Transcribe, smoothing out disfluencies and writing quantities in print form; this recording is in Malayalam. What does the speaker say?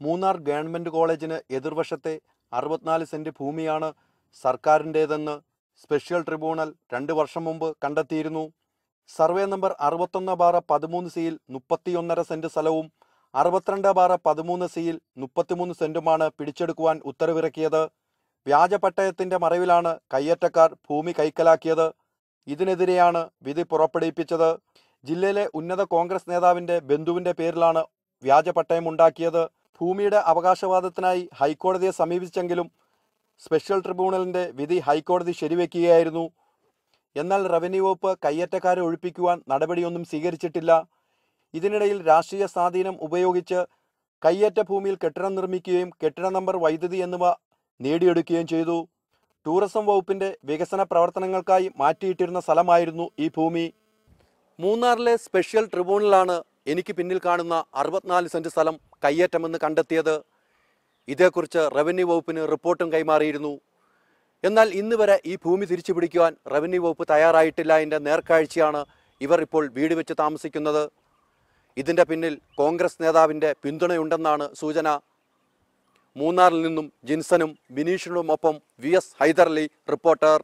മൂന്നാർ ഗവൺമെന്റ് കോളേജിന് എതിർവശത്തെ 64 സെന്റ് ഭൂമിയാണ് സർക്കാരിൻ്റേതെന്ന് സ്പെഷ്യൽ ട്രിബ്യൂണൽ 2 വർഷം മുമ്പ് കണ്ടെത്തിയിരുന്നു. സർവേ നമ്പർ 61/13 സിയിൽ 31.5 സെന്റ് സ്ഥലവും 62/13 സിയിൽ 33 സെന്റുമാണ് പിടിച്ചെടുക്കുവാൻ ഉത്തരവിറക്കിയത്. വ്യാജ പട്ടയത്തിന്റെ മറവിലാണ് കയ്യേറ്റക്കാർ ഭൂമി കൈക്കലാക്കിയത്. ഇതിനെതിരെയാണ് വിധി പുറപ്പെടുവിപ്പിച്ചത്. ജില്ലയിലെ ഉന്നത കോൺഗ്രസ് നേതാവിന്റെ ബന്ധുവിന്റെ പേരിലാണ് വ്യാജ പട്ടയമുണ്ടാക്കിയത്. ഭൂമിയുടെ അവകാശവാദത്തിനായി ഹൈക്കോടതിയെ സമീപിച്ചെങ്കിലും സ്പെഷ്യൽ ട്രിബ്യൂണലിന്റെ വിധി ഹൈക്കോടതി ശരിവെക്കുകയായിരുന്നു. എന്നാൽ റവന്യൂ വകുപ്പ് കയ്യേറ്റക്കാരെ ഒഴിപ്പിക്കുവാൻ നടപടിയൊന്നും സ്വീകരിച്ചിട്ടില്ല. ഇതിനിടയിൽ രാഷ്ട്രീയ സ്വാധീനം ഉപയോഗിച്ച് കയ്യേറ്റ ഭൂമിയിൽ കെട്ടിടം നിർമ്മിക്കുകയും കെട്ടിട നമ്പർ, വൈദ്യുതി എന്നിവ നേടിയെടുക്കുകയും ചെയ്തു. ടൂറിസം വകുപ്പിന്റെ വികസന പ്രവർത്തനങ്ങൾക്കായി മാറ്റിയിട്ടിരുന്ന സ്ഥലമായിരുന്നു ഈ ഭൂമി. മൂന്നാറിലെ സ്പെഷ്യൽ ട്രിബ്യൂണലാണ് എനിക്ക് പിന്നിൽ കാണുന്ന 64 സെന്റ് സ്ഥലം കയ്യേറ്റമെന്ന് കണ്ടെത്തിയത്. ഇതേക്കുറിച്ച് റവന്യൂ വകുപ്പിന് റിപ്പോർട്ടും കൈമാറിയിരുന്നു. എന്നാൽ ഇന്ന് വരെ ഈ ഭൂമി തിരിച്ചു പിടിക്കുവാൻ റവന്യൂ വകുപ്പ് തയ്യാറായിട്ടില്ല. അതിൻ്റെ നേർക്കാഴ്ചയാണ് ഇവർ ഇപ്പോൾ വീട് വെച്ച് താമസിക്കുന്നത്. ഇതിൻ്റെ പിന്നിൽ കോൺഗ്രസ് നേതാവിൻ്റെ പിന്തുണയുണ്ടെന്നാണ് സൂചന. മൂന്നാറിൽ നിന്നും ജിൻസനും ബിനീഷിനുമൊപ്പം VS ഹൈദരലി, റിപ്പോർട്ടർ.